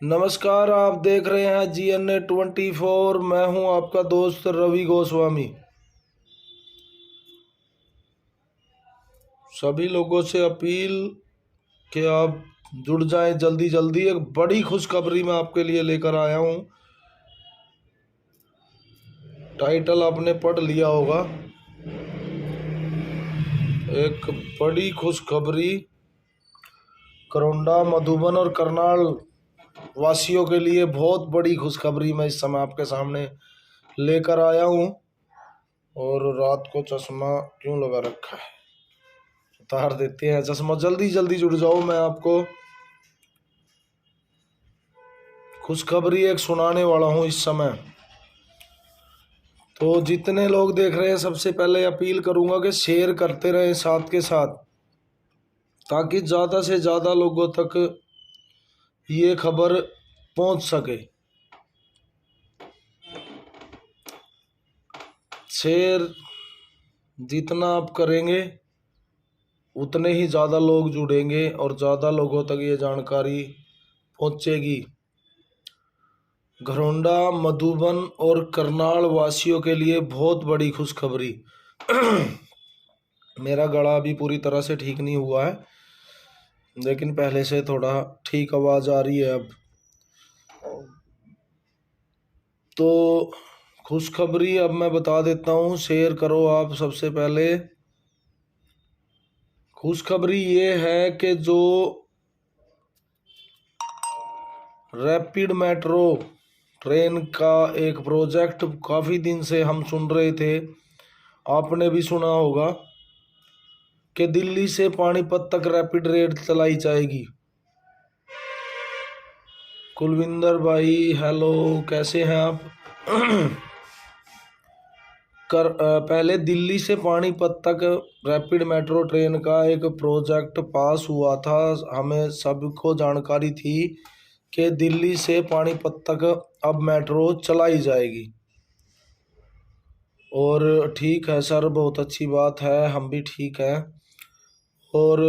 नमस्कार, आप देख रहे हैं GNA 24। मैं हूं आपका दोस्त रवि गोस्वामी। सभी लोगों से अपील कि आप जुड़ जाएं जल्दी जल्दी। एक बड़ी खुशखबरी मैं आपके लिए लेकर आया हूं। टाइटल आपने पढ़ लिया होगा। एक बड़ी खुशखबरी करोंडा, मधुबन और करनाल वासियों के लिए बहुत बड़ी खुशखबरी मैं इस समय आपके सामने लेकर आया हूं। और रात को चश्मा क्यों लगा रखा है, उतार देते हैं चश्मा। जल्दी जल्दी जुड़ जाओ। मैं आपको खुशखबरी एक सुनाने वाला हूं इस समय। तो जितने लोग देख रहे हैं, सबसे पहले अपील करूंगा कि शेयर करते रहें साथ के साथ, ताकि ज़्यादा से ज़्यादा लोगों तक ये खबर पहुंच सके। शेयर जितना आप करेंगे उतने ही ज़्यादा लोग जुड़ेंगे और ज़्यादा लोगों तक ये जानकारी पहुंचेगी। घरौंडा, मधुबन और करनाल वासियों के लिए बहुत बड़ी खुशखबरी। मेरा गला अभी पूरी तरह से ठीक नहीं हुआ है, लेकिन पहले से थोड़ा ठीक आवाज़ आ रही है अब। तो खुशखबरी अब मैं बता देता हूँ, शेयर करो आप सबसे पहले। खुशखबरी ये है कि जो रैपिड मेट्रो ट्रेन का एक प्रोजेक्ट काफ़ी दिन से हम सुन रहे थे, आपने भी सुना होगा कि दिल्ली से पानीपत तक रैपिड रेल चलाई जाएगी। कुलविंदर भाई हेलो, कैसे हैं आप? पहले दिल्ली से पानीपत तक रैपिड मेट्रो ट्रेन का एक प्रोजेक्ट पास हुआ था। हमें सबको जानकारी थी कि दिल्ली से पानीपत तक अब मेट्रो चलाई जाएगी। और ठीक है सर, बहुत अच्छी बात है, हम भी ठीक हैं। और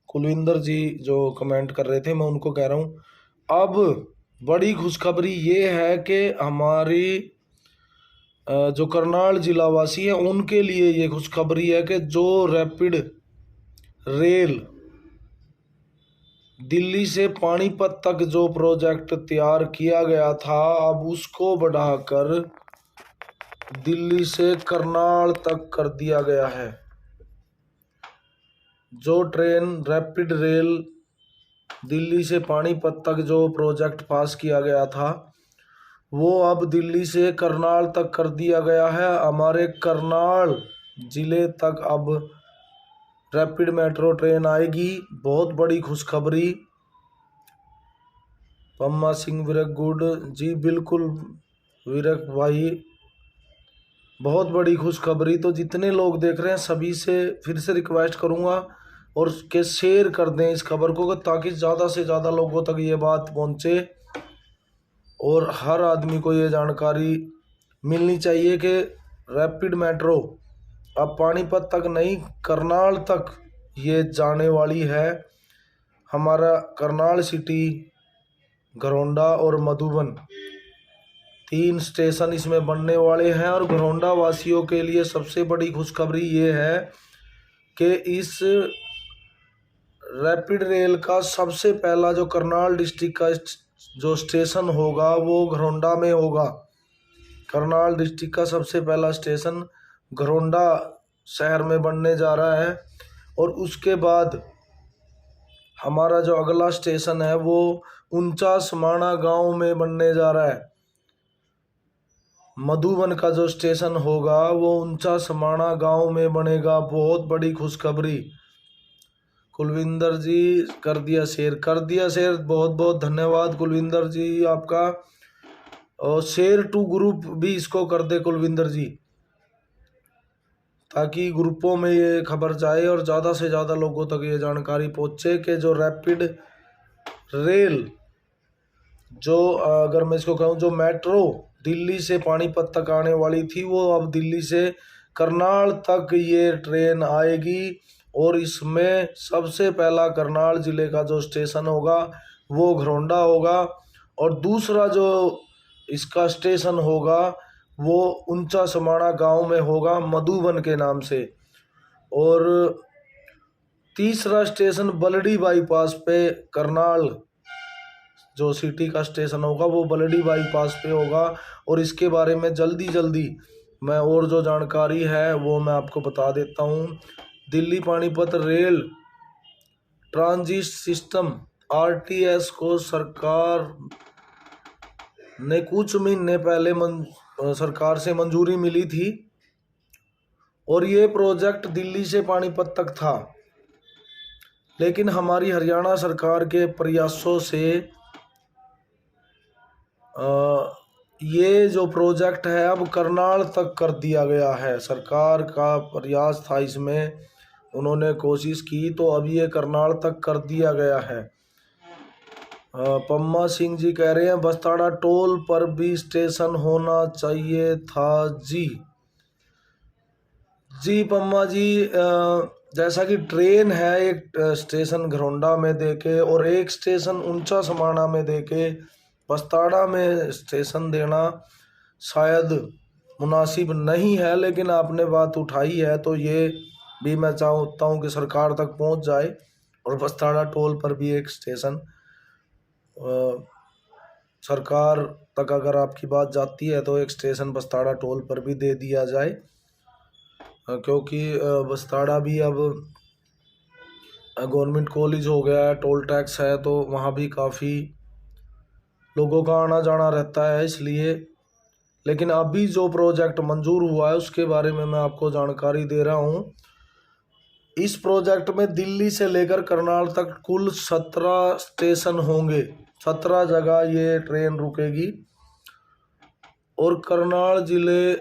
कुलविंदर जी जो कमेंट कर रहे थे, मैं उनको कह रहा हूँ अब बड़ी खुशखबरी ये है कि हमारी जो करनाल जिला वासी है उनके लिए ये खुशखबरी है कि जो रैपिड रेल दिल्ली से पानीपत तक जो प्रोजेक्ट तैयार किया गया था, अब उसको बढ़ाकर दिल्ली से करनाल तक कर दिया गया है। जो ट्रेन रैपिड रेल दिल्ली से पानीपत तक जो प्रोजेक्ट पास किया गया था, वो अब दिल्ली से करनाल तक कर दिया गया है। हमारे करनाल ज़िले तक अब रैपिड मेट्रो ट्रेन आएगी। बहुत बड़ी खुशखबरी। पम्मा सिंह विरक गुड जी, बिल्कुल विरक भाई, बहुत बड़ी खुशखबरी। तो जितने लोग देख रहे हैं सभी से फिर से रिक्वेस्ट करूँगा और के शेयर कर दें इस खबर को, ताकि ज़्यादा से ज़्यादा लोगों तक ये बात पहुँचे और हर आदमी को ये जानकारी मिलनी चाहिए कि रैपिड मेट्रो अब पानीपत तक नहीं, करनाल तक ये जाने वाली है। हमारा करनाल सिटी, घरौंडा और मधुबन 3 स्टेशन इसमें बनने वाले हैं। और घरौंडा वासियों के लिए सबसे बड़ी खुशखबरी ये है कि इस रैपिड रेल का सबसे पहला जो करनाल डिस्ट्रिक्ट का जो स्टेशन होगा वो घरौंडा में होगा। करनाल डिस्ट्रिक्ट का सबसे पहला स्टेशन घरौंडा शहर में बनने जा रहा है। और उसके बाद हमारा जो अगला स्टेशन है वो 49 माणा गांव में बनने जा रहा है। मधुबन का जो स्टेशन होगा वो 49 माणा गांव में बनेगा। बहुत बड़ी खुशखबरी। कुलविंदर जी कर दिया शेयर, कर दिया शेयर, बहुत बहुत धन्यवाद कुलविंदर जी आपका। और शेयर टू ग्रुप भी इसको कर दे कुलविंदर जी, ताकि ग्रुपों में ये खबर जाए और ज़्यादा से ज़्यादा लोगों तक ये जानकारी पहुँचे कि जो रैपिड रेल, जो अगर मैं इसको कहूँ, जो मेट्रो दिल्ली से पानीपत तक आने वाली थी, वो अब दिल्ली से करनाल तक ये ट्रेन आएगी। और इसमें सबसे पहला करनाल ज़िले का जो स्टेशन होगा वो घरौंडा होगा, और दूसरा जो इसका स्टेशन होगा वो ऊंचा समाणा गांव में होगा, मधुबन के नाम से। और तीसरा स्टेशन बलडी बाईपास पे, करनाल जो सिटी का स्टेशन होगा वो बलडी बाईपास पे होगा। और इसके बारे में जल्दी जल्दी मैं और जो जानकारी है वो मैं आपको बता देता हूँ। Delhi Panipat rail transit system RTS को सरकार ने कुछ महीने पहले सरकार से मंजूरी मिली थी, और ये प्रोजेक्ट दिल्ली से पानीपत तक था। लेकिन हमारी हरियाणा सरकार के प्रयासों से ये जो प्रोजेक्ट है अब करनाल तक कर दिया गया है। सरकार का प्रयास था इसमें, उन्होंने कोशिश की, तो अब ये करनाल तक कर दिया गया है। पम्मा सिंह जी कह रहे हैं बस्ताड़ा टोल पर भी स्टेशन होना चाहिए था जी। जी पम्मा जी, जैसा कि ट्रेन है एक स्टेशन घरौंडा में देके और एक स्टेशन ऊंचा समाणा में देके बस्ताड़ा में स्टेशन देना शायद मुनासिब नहीं है, लेकिन आपने बात उठाई है तो ये भी मैं चाहता हूँ कि सरकार तक पहुँच जाए और बस्ताड़ा टोल पर भी एक स्टेशन सरकार तक अगर आपकी बात जाती है तो एक स्टेशन बस्ताड़ा टोल पर भी दे दिया जाए, क्योंकि बस्ताड़ा भी अब गवर्नमेंट कॉलेज हो गया है, टोल टैक्स है, तो वहाँ भी काफ़ी लोगों का आना जाना रहता है इसलिए। लेकिन अभी जो प्रोजेक्ट मंजूर हुआ है उसके बारे में मैं आपको जानकारी दे रहा हूँ। इस प्रोजेक्ट में दिल्ली से लेकर करनाल तक कुल 17 स्टेशन होंगे, 17 जगह ये ट्रेन रुकेगी। और करनाल जिले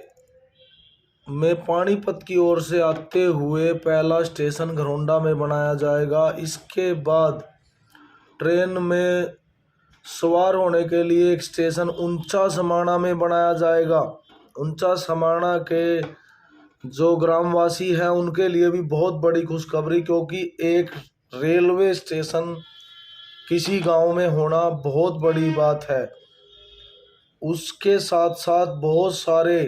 में पानीपत की ओर से आते हुए पहला स्टेशन घरौंडा में बनाया जाएगा। इसके बाद ट्रेन में सवार होने के लिए एक स्टेशन ऊंचा समाणा में बनाया जाएगा। ऊंचा समाणा के जो ग्रामवासी हैं उनके लिए भी बहुत बड़ी खुशखबरी, क्योंकि एक रेलवे स्टेशन किसी गांव में होना बहुत बड़ी बात है। उसके साथ साथ बहुत सारे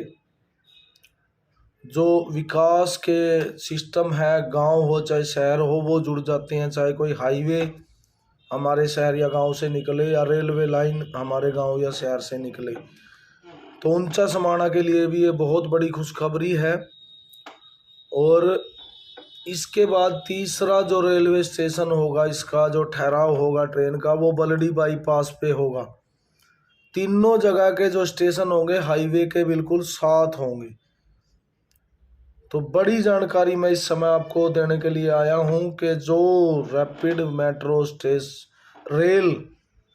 जो विकास के सिस्टम है, गांव हो चाहे शहर हो, वो जुड़ जाते हैं। चाहे कोई हाईवे हमारे शहर या गांव से निकले या रेलवे लाइन हमारे गांव या शहर से निकले, तो ऊंचा समाणा के लिए भी ये बहुत बड़ी खुशखबरी है। और इसके बाद तीसरा जो रेलवे स्टेशन होगा, इसका जो ठहराव होगा ट्रेन का, वो बलडी बाईपास पे होगा। तीनों जगह के जो स्टेशन होंगे हाईवे के बिल्कुल साथ होंगे। तो बड़ी जानकारी मैं इस समय आपको देने के लिए आया हूं कि जो रैपिड मेट्रो रेल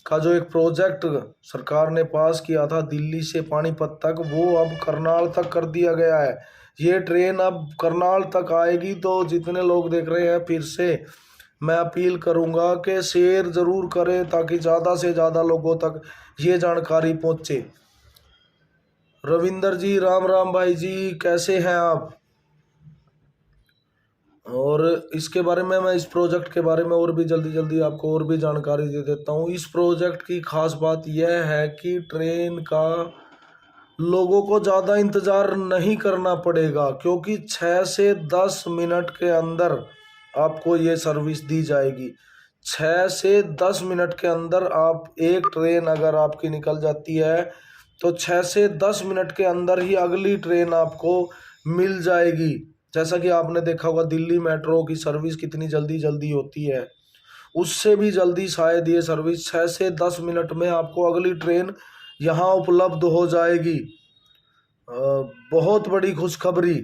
का जो एक प्रोजेक्ट सरकार ने पास किया था दिल्ली से पानीपत तक, वो अब करनाल तक कर दिया गया है। ये ट्रेन अब करनाल तक आएगी। तो जितने लोग देख रहे हैं, फिर से मैं अपील करूंगा कि शेयर ज़रूर करें ताकि ज़्यादा से ज़्यादा लोगों तक ये जानकारी पहुंचे। रविंदर जी, राम राम भाई जी, कैसे हैं आप? और इसके बारे में मैं इस प्रोजेक्ट के बारे में और भी जल्दी जल्दी आपको और भी जानकारी दे देता हूँ। इस प्रोजेक्ट की खास बात यह है कि ट्रेन का लोगों को ज़्यादा इंतज़ार नहीं करना पड़ेगा, क्योंकि 6 से 10 मिनट के अंदर आपको ये सर्विस दी जाएगी। 6 से 10 मिनट के अंदर आप एक ट्रेन अगर आपकी निकल जाती है तो 6 से 10 मिनट के अंदर ही अगली ट्रेन आपको मिल जाएगी। जैसा कि आपने देखा होगा दिल्ली मेट्रो की सर्विस कितनी जल्दी जल्दी होती है, उससे भी जल्दी शायद ये सर्विस 6 से 10 मिनट में आपको अगली ट्रेन यहाँ उपलब्ध हो जाएगी। बहुत बड़ी खुशखबरी।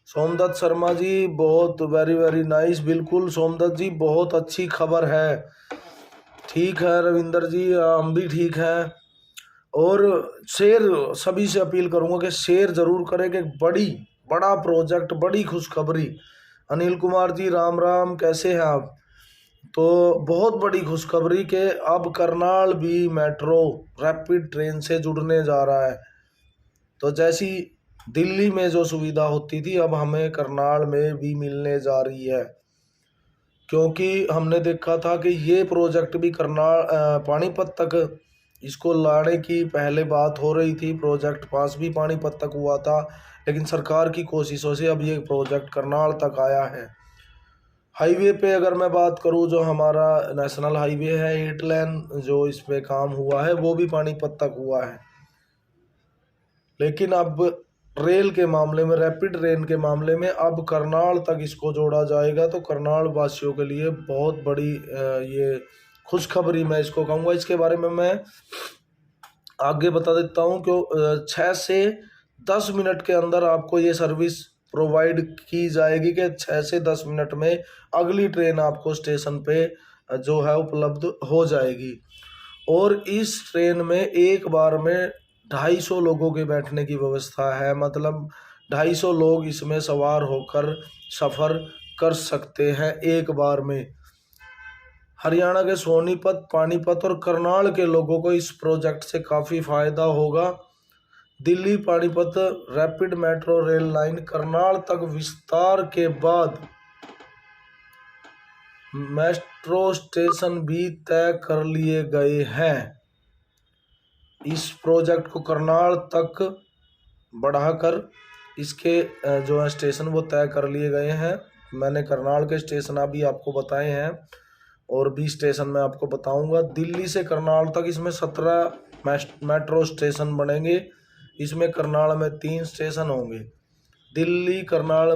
सोमदत्त शर्मा जी, बहुत वेरी नाइस। बिल्कुल सोमदत्त जी, बहुत अच्छी खबर है। ठीक है रविंदर जी, हम भी ठीक हैं। और शेयर सभी से अपील करूंगा कि शेयर ज़रूर करें कि बड़ा प्रोजेक्ट, बड़ी खुशखबरी। अनिल कुमार जी, राम राम, कैसे हैं आप? तो बहुत बड़ी खुशखबरी कि अब करनाल भी मेट्रो रैपिड ट्रेन से जुड़ने जा रहा है। तो जैसी दिल्ली में जो सुविधा होती थी अब हमें करनाल में भी मिलने जा रही है। क्योंकि हमने देखा था कि ये प्रोजेक्ट भी करनाल पानीपत तक इसको लाने की पहले बात हो रही थी, प्रोजेक्ट पास भी पानीपत तक हुआ था, लेकिन सरकार की कोशिशों से अब ये प्रोजेक्ट करनाल तक आया है। हाईवे पे अगर मैं बात करूँ, जो हमारा नेशनल हाईवे है 8 लेन, जो इस पे काम हुआ है वो भी पानीपत तक हुआ है। लेकिन अब रेल के मामले में, रैपिड ट्रेन के मामले में अब करनाल तक इसको जोड़ा जाएगा, तो करनाल वासियों के लिए बहुत बड़ी ये खुशखबरी मैं इसको कहूँगा। इसके बारे में मैं आगे बता देता हूँ क्यों 6 से 10 मिनट के अंदर आपको ये सर्विस प्रोवाइड की जाएगी कि 6 से 10 मिनट में अगली ट्रेन आपको स्टेशन पे जो है उपलब्ध हो जाएगी। और इस ट्रेन में एक बार में 250 लोगों के बैठने की व्यवस्था है, मतलब 250 लोग इसमें सवार होकर सफ़र कर सकते हैं एक बार में। हरियाणा के सोनीपत, पानीपत और करनाल के लोगों को इस प्रोजेक्ट से काफ़ी फ़ायदा होगा। Delhi Panipat rapid metro rail line Karnal तक विस्तार के बाद मेट्रो स्टेशन भी तय कर लिए गए हैं। इस प्रोजेक्ट को करनाल तक बढ़ाकर इसके जो है स्टेशन वो तय कर लिए गए हैं। मैंने करनाल के स्टेशन अभी आपको बताए हैं और भी स्टेशन मैं आपको बताऊंगा। दिल्ली से करनाल तक इसमें 17 मेट्रो स्टेशन बनेंगे। इसमें करनाल में 3 स्टेशन होंगे। Delhi Karnal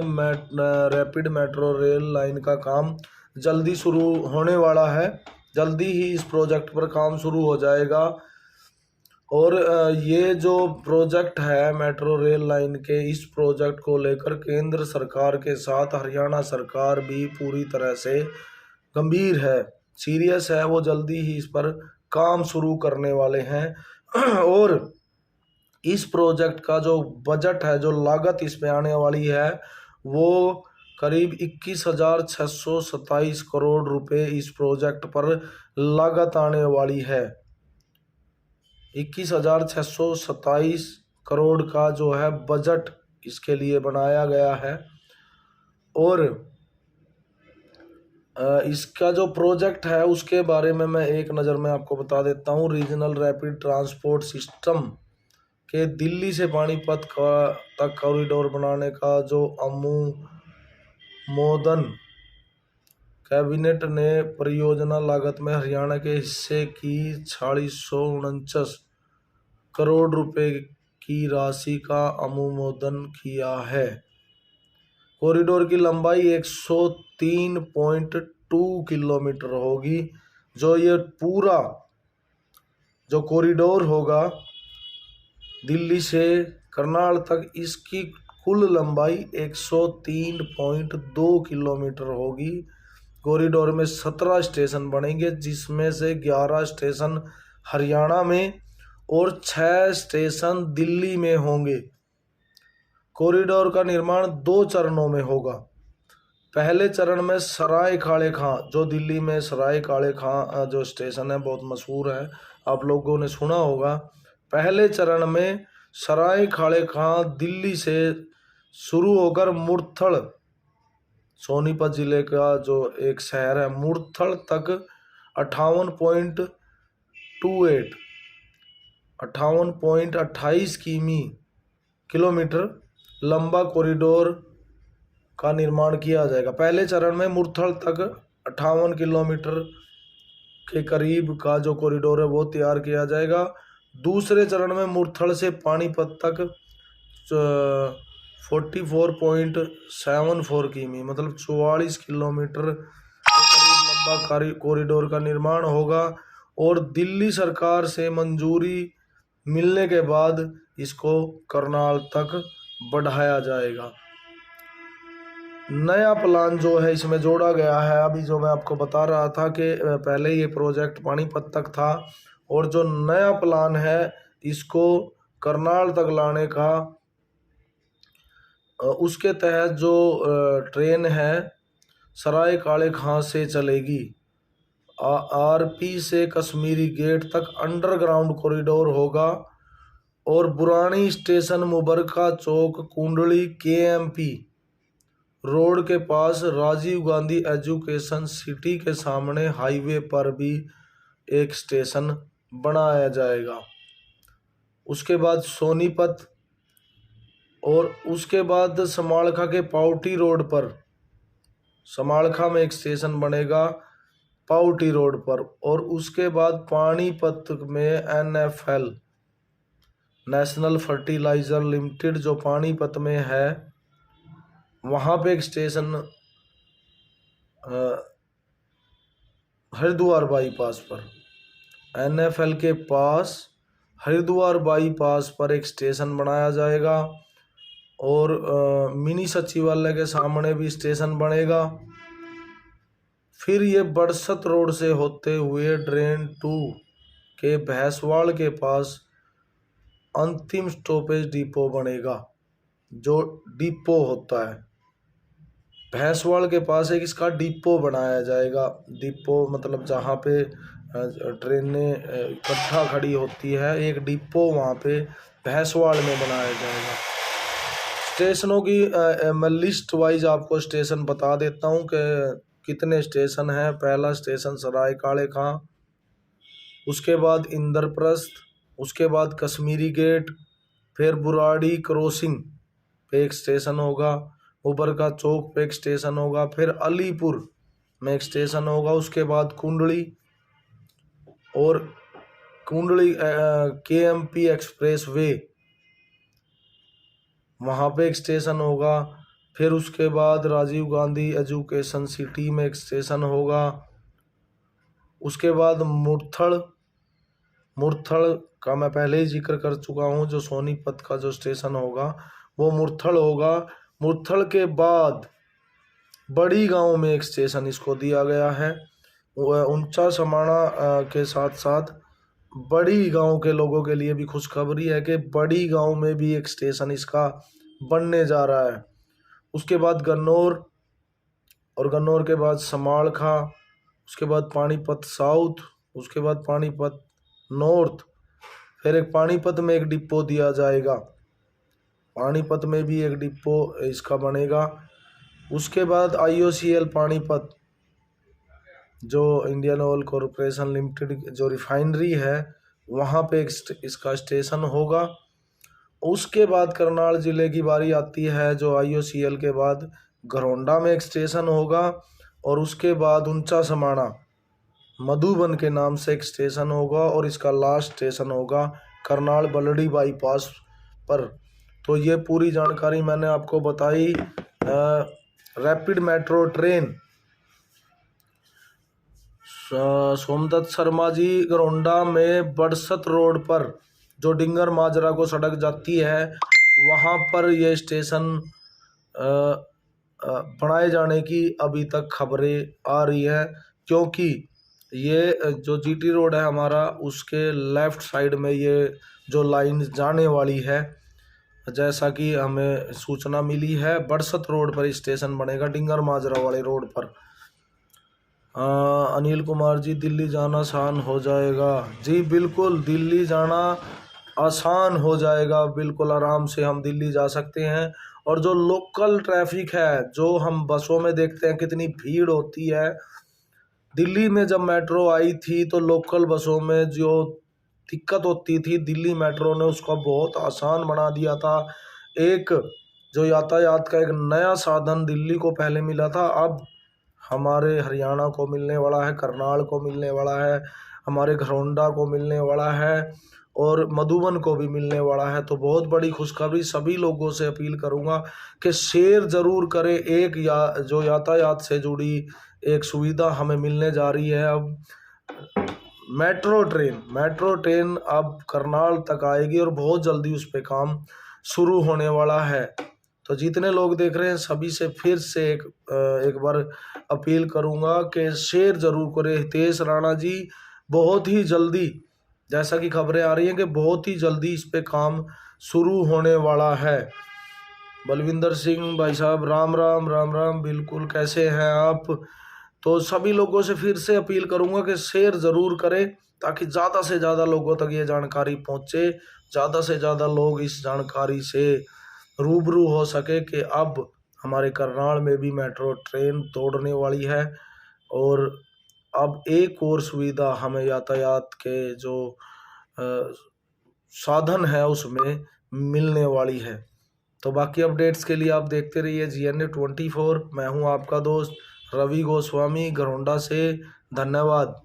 rapid metro rail line का काम जल्दी शुरू होने वाला है। जल्दी ही इस प्रोजेक्ट पर काम शुरू हो जाएगा। और ये जो प्रोजेक्ट है मेट्रो रेल लाइन के, इस प्रोजेक्ट को लेकर केंद्र सरकार के साथ हरियाणा सरकार भी पूरी तरह से गंभीर है, सीरियस है। वो जल्दी ही इस पर काम शुरू करने वाले हैं। और इस प्रोजेक्ट का जो बजट है, जो लागत इसमें आने वाली है, वो करीब 21,627 करोड़ रुपए इस प्रोजेक्ट पर लागत आने वाली है। 21,627 करोड़ का जो है बजट इसके लिए बनाया गया है। और इसका जो प्रोजेक्ट है उसके बारे में मैं एक नज़र में आपको बता देता हूँ। रीजनल रैपिड ट्रांसपोर्ट सिस्टम के दिल्ली से पानीपत तक कॉरिडोर बनाने का जो अनुमोदन कैबिनेट ने परियोजना लागत में हरियाणा के हिस्से की 4649 करोड़ रुपए की राशि का अनुमोदन किया है। कॉरिडोर की लंबाई 103.2 किलोमीटर होगी। जो ये पूरा जो कॉरिडोर होगा दिल्ली से करनाल तक, इसकी कुल लंबाई 103.2 किलोमीटर होगी। कॉरिडोर में 17 स्टेशन बनेंगे, जिसमें से 11 स्टेशन हरियाणा में और 6 स्टेशन दिल्ली में होंगे। कॉरिडोर का निर्माण 2 चरणों में होगा। पहले चरण में सराय काले खां, जो दिल्ली में सराय काले खां जो स्टेशन है बहुत मशहूर है, आप लोगों ने सुना होगा। पहले चरण में सराय काले खां दिल्ली से शुरू होकर मुरथल, सोनीपत जिले का जो एक शहर है मुरथल तक 58.28 किलोमीटर लंबा कॉरिडोर का निर्माण किया जाएगा। पहले चरण में मुरथल तक 58 किलोमीटर के करीब का जो कॉरिडोर है वो तैयार किया जाएगा। दूसरे चरण में मुरथल से पानीपत तक 44.74 किमी, मतलब 44 किलोमीटर के करीब लंबा कॉरिडोर का निर्माण होगा। और दिल्ली सरकार से मंजूरी मिलने के बाद इसको करनाल तक बढ़ाया जाएगा। नया प्लान जो है इसमें जोड़ा गया है, अभी जो मैं आपको बता रहा था कि पहले ये प्रोजेक्ट पानीपत तक था, और जो नया प्लान है इसको करनाल तक लाने का, उसके तहत जो ट्रेन है सराय काले खां से चलेगी। आरपी से कश्मीरी गेट तक अंडरग्राउंड कॉरिडोर होगा। और बुरानी स्टेशन, मुबरका चौक, कुंडली, केएमपी रोड के पास राजीव गांधी एजुकेशन सिटी के सामने हाईवे पर भी एक स्टेशन बनाया जाएगा। उसके बाद सोनीपत और उसके बाद समालखा के पावटी रोड पर, समालखा में एक स्टेशन बनेगा पावटी रोड पर। और उसके बाद पानीपत में NFL नेशनल फर्टिलाइजर लिमिटेड जो पानीपत में है, वहाँ पे एक स्टेशन हरिद्वार बाईपास पर, NFL के पास हरिद्वार बाईपास पर एक स्टेशन बनाया जाएगा। और मिनी सचिवालय के सामने भी स्टेशन बनेगा। फिर ये बड़सत रोड से होते हुए ड्रेन 2 के भैंसवाड़ के पास अंतिम स्टॉपेज डिपो बनेगा। जो डिपो होता है भैंसवाड़ के पास एक इसका डिपो बनाया जाएगा। डिपो मतलब जहाँ पे ट्रेनें इकट्ठा खड़ी होती है, एक डिपो वहाँ पे भैंसवाड़ में बनाया जाएगा। स्टेशनों की मैं लिस्ट वाइज आपको स्टेशन बता देता हूँ कि कितने स्टेशन हैं। पहला स्टेशन सराय काले खां, उसके बाद इंद्रप्रस्थ, उसके बाद कश्मीरी गेट, फिर बुराड़ी क्रॉसिंग पे एक स्टेशन होगा, उबर का चौक पे एक स्टेशन होगा, फिर अलीपुर में एक स्टेशन होगा, उसके बाद कुंडली और कुंडली KMP एक्सप्रेस वे वहाँ पे एक स्टेशन होगा। फिर उसके बाद राजीव गांधी एजुकेशन सिटी में एक स्टेशन होगा। उसके बाद मुरथल का मैं पहले ही जिक्र कर चुका हूँ, जो सोनीपत का जो स्टेशन होगा वो मुरथल होगा। मुरथल के बाद बड़ी गांव में एक स्टेशन इसको दिया गया है। ऊंचा समाना के साथ साथ बड़ी गांव के लोगों के लिए भी खुशखबरी है कि बड़ी गांव में भी एक स्टेशन इसका बनने जा रहा है। उसके बाद गन्नौर, और गन्नौर के बाद समालखा, उसके बाद पानीपत साउथ, उसके बाद पानीपत नॉर्थ, फिर एक पानीपत में एक डिपो दिया जाएगा। पानीपत में भी एक डिपो इसका बनेगा। उसके बाद IOCL पानीपत, जो इंडियन ऑयल कॉरपोरेशन लिमिटेड जो रिफाइनरी है, वहाँ पे एक इसका स्टेशन होगा। उसके बाद करनाल ज़िले की बारी आती है, जो IOCL के बाद घरौंडा में एक स्टेशन होगा। और उसके बाद ऊंचा समाना मधुबन के नाम से एक स्टेशन होगा, और इसका लास्ट स्टेशन होगा करनाल बलड़ी बाईपास पर। तो ये पूरी जानकारी मैंने आपको बताई। Rapid metro train Somdutt Sharma ji Gharaunda में बड़सत रोड पर जो डिंगर माजरा को सड़क जाती है, वहाँ पर ये स्टेशन बनाए जाने की अभी तक खबरें आ रही है। क्योंकि ये जो GT रोड है हमारा, उसके लेफ़्ट साइड में ये जो लाइन जाने वाली है, जैसा कि हमें सूचना मिली है, बड़सत रोड पर स्टेशन बनेगा, डिंगर माजरा वाले रोड पर। अनिल कुमार जी, दिल्ली जाना आसान हो जाएगा। जी बिल्कुल, दिल्ली जाना आसान हो जाएगा, बिल्कुल आराम से हम दिल्ली जा सकते हैं। और जो लोकल ट्रैफिक है, जो हम बसों में देखते हैं कितनी भीड़ होती है, दिल्ली में जब मेट्रो आई थी तो लोकल बसों में जो दिक्कत होती थी, दिल्ली मेट्रो ने उसका बहुत आसान बना दिया था। एक जो यातायात का एक नया साधन दिल्ली को पहले मिला था, अब हमारे हरियाणा को मिलने वाला है, करनाल को मिलने वाला है, हमारे घरौंडा को मिलने वाला है, और मधुबन को भी मिलने वाला है। तो बहुत बड़ी खुशखबरी। सभी लोगों से अपील करूंगा कि शेयर ज़रूर करें। एक जो यातायात से जुड़ी एक सुविधा हमें मिलने जा रही है अब, मेट्रो ट्रेन अब करनाल तक आएगी और बहुत जल्दी उस पर काम शुरू होने वाला है। तो जितने लोग देख रहे हैं सभी से फिर से एक बार अपील करूंगा कि शेयर ज़रूर करें। हितेश राणा जी, बहुत ही जल्दी, जैसा कि खबरें आ रही हैं कि बहुत ही जल्दी इस पे काम शुरू होने वाला है। बलविंदर सिंह भाई साहब, राम राम राम राम, बिल्कुल, कैसे हैं आप? तो सभी लोगों से फिर से अपील करूंगा कि शेयर ज़रूर करें, ताकि ज़्यादा से ज़्यादा लोगों तक ये जानकारी पहुंचे, ज़्यादा से ज़्यादा लोग इस जानकारी से रूबरू हो सके कि अब हमारे करनाल में भी मेट्रो ट्रेन दौड़ने वाली है और अब एक और सुविधा हमें यातायात के जो साधन है उसमें मिलने वाली है। तो बाकी अपडेट्स के लिए आप देखते रहिए GNA24। मैं हूं आपका दोस्त रवि गोस्वामी, घरौंडा से। धन्यवाद।